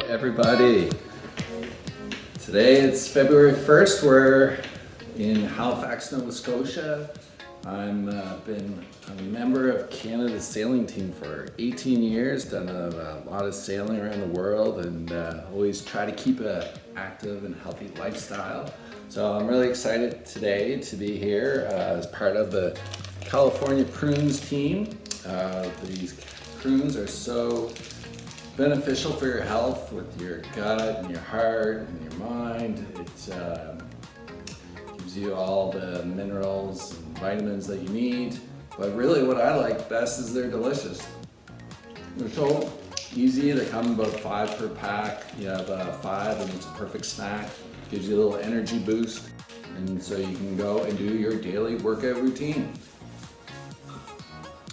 everybody. Today it's February 1st. We're in Halifax, Nova Scotia. I'm been a member of Canada's sailing team for 18 years, done a lot of sailing around the world, and always try to keep an active and healthy lifestyle. So I'm really excited today to be here as part of the California Prunes team. These prunes are so beneficial for your health with your gut and your heart and your mind. It gives you all the minerals and vitamins that you need. But really what I like best is they're delicious. They're so easy. They come about 5 per pack. You have 5 and it's a perfect snack. Gives you a little energy boost. And so you can go and do your daily workout routine.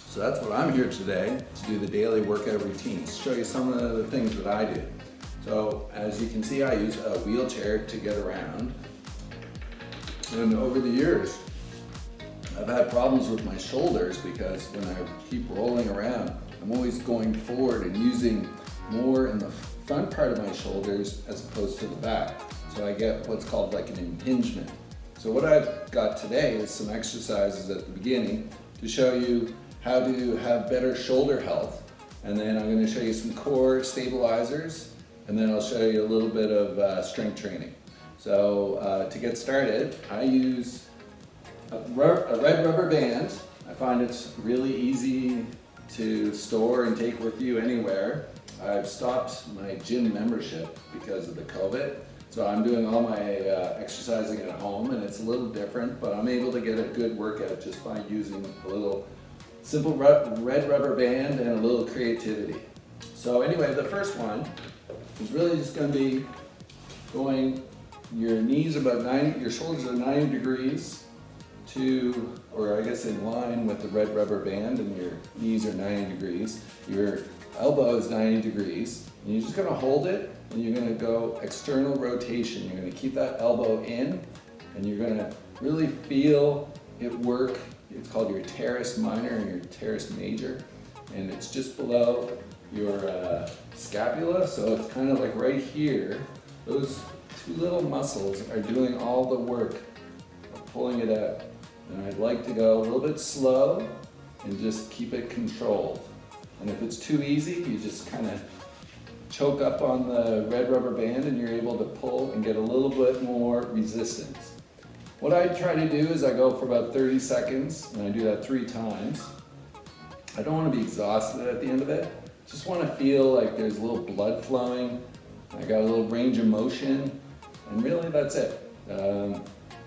So that's what I'm here today, to do the daily workout routines, show you some of the things that I do. So as you can see, I use a wheelchair to get around. And over the years, I've had problems with my shoulders because when I keep rolling around, I'm always going forward and using more in the front part of my shoulders as opposed to the back. So I get what's called like an impingement. So what I've got today is some exercises at the beginning to show you how to have better shoulder health. And then I'm going to show you some core stabilizers, and then I'll show you a little bit of strength training. So to get started, I use a red rubber band. I find it's really easy to store and take with you anywhere. I've stopped my gym membership because of the COVID. So I'm doing all my exercising at home, and it's a little different, but I'm able to get a good workout just by using a little simple red rubber band and a little creativity. So anyway, the first one is really just going to be going your knees about 90, your shoulders are 90 degrees to, or I guess in line with the red rubber band, and your knees are 90 degrees. Your elbow is 90 degrees. And you're just going to hold it, and you're going to go external rotation. You're going to keep that elbow in, and you're going to really feel it work. It's called your teres minor and your teres major, and it's just below your scapula, so it's kind of like right here. Those two little muscles are doing all the work of pulling it out. And I'd like to go a little bit slow and just keep it controlled. And if it's too easy, you just kind of choke up on the red rubber band and you're able to pull and get a little bit more resistance. What I try to do is I go for about 30 seconds, and I do that 3 times. I don't want to be exhausted at the end of it. Just want to feel like there's a little blood flowing. I got a little range of motion, and really that's it.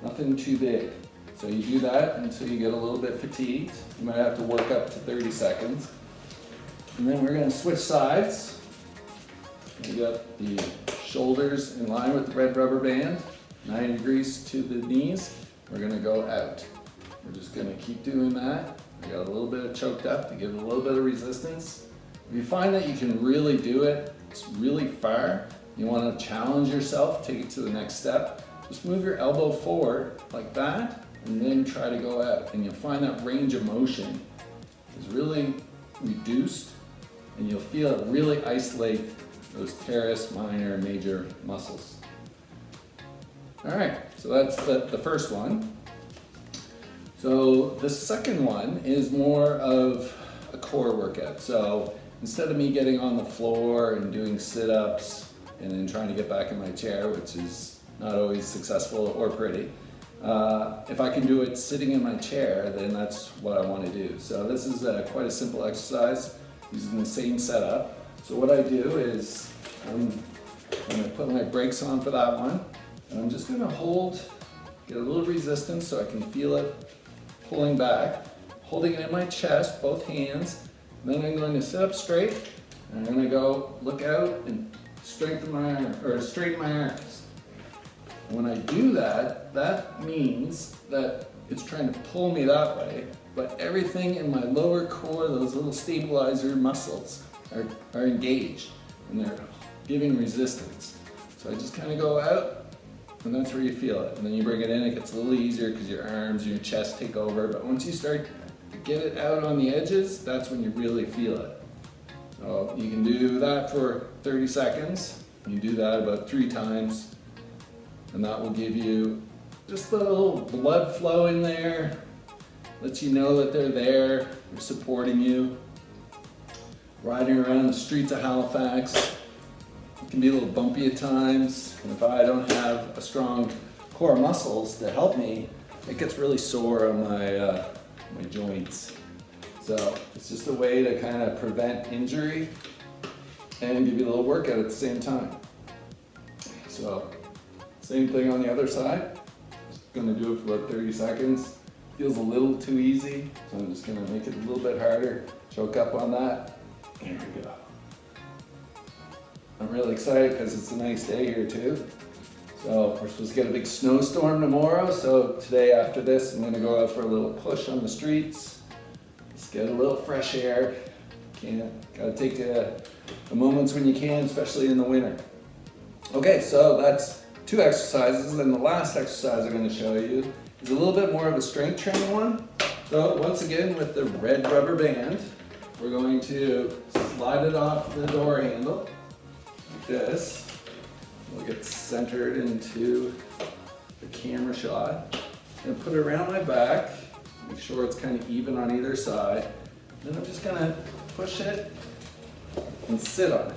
Nothing too big. So you do that until you get a little bit fatigued. You might have to work up to 30 seconds. And then we're going to switch sides. We got the shoulders in line with the red rubber band. 90 degrees to the knees. We're going to go out. We're just going to keep doing that. I got a little bit of choked up to give it a little bit of resistance. If you find that you can really do it, it's really far, you want to challenge yourself, take it to the next step, just move your elbow forward like that, and then try to go out. And you'll find that range of motion is really reduced, and you'll feel it really isolate those teres minor and major muscles. All right, so that's the first one. So the second one is more of a core workout. So instead of me getting on the floor and doing sit-ups and then trying to get back in my chair, which is not always successful or pretty, if I can do it sitting in my chair, then that's what I want to do. So this is quite a simple exercise using the same setup. So what I do is I'm going to put my brakes on for that one. And I'm just going to hold, get a little resistance so I can feel it pulling back, holding it in my chest, both hands. And then I'm going to sit up straight, and I'm going to go look out and straighten my arms. And when I do that, that means that it's trying to pull me that way, but everything in my lower core, those little stabilizer muscles, are engaged, and they're giving resistance. So I just kind of go out, and that's where you feel it. And then you bring it in, it gets a little easier because your arms and your chest take over. But once you start to get it out on the edges, that's when you really feel it. So you can do that for 30 seconds. You do that about 3 times, and that will give you just a little blood flow in there, lets you know that they're there, they're supporting you. Riding around the streets of Halifax, it can be a little bumpy at times, and if I don't have a strong core muscles to help me, it gets really sore on my joints. So it's just a way to kind of prevent injury and give you a little workout at the same time. So same thing on the other side. Just gonna do it for about 30 seconds. Feels a little too easy, so I'm just gonna make it a little bit harder. Choke up on that. There we go. I'm really excited because it's a nice day here too. So we're supposed to get a big snowstorm tomorrow. So today after this, I'm gonna go out for a little push on the streets. Just get a little fresh air. Gotta take the moments when you can, especially in the winter. Okay, so that's 2 exercises, and the last exercise I'm gonna show you is a little bit more of a strength training one. So once again, with the red rubber band, we're going to slide it off the door handle like this. We'll get centered into the camera shot and put it around my back. Make sure it's kind of even on either side. Then I'm just gonna push it and sit on it.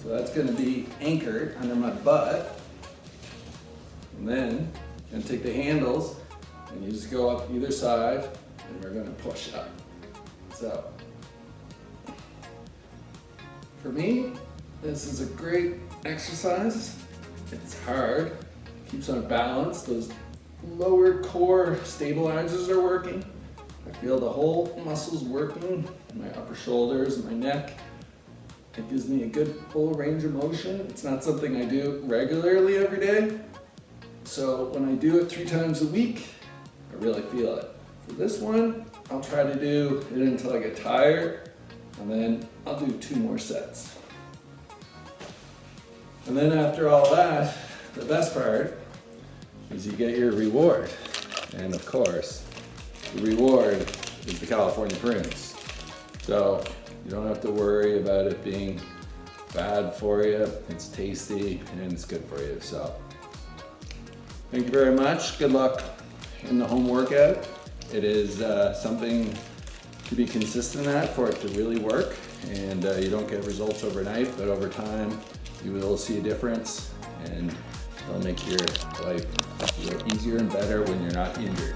So that's gonna be anchored under my butt. And then I'm gonna take the handles and you just go up either side and we're gonna push up. So, for me, this is a great exercise. It's hard, keeps our balance. Those lower core stabilizers are working. I feel the whole muscles working, my upper shoulders, my neck. It gives me a good full range of motion. It's not something I do regularly every day. So when I do it 3 times a week, I really feel it. For this one, I'll try to do it until I get tired, and then I'll do 2 more sets. And then after all that, the best part is you get your reward. And of course, the reward is the California prunes. So you don't have to worry about it being bad for you. It's tasty and it's good for you. So thank you very much. Good luck in the home workout. It is something to be consistent at for it to really work. And you don't get results overnight, but over time, you will see a difference, and it'll make your life a little easier and better when you're not injured.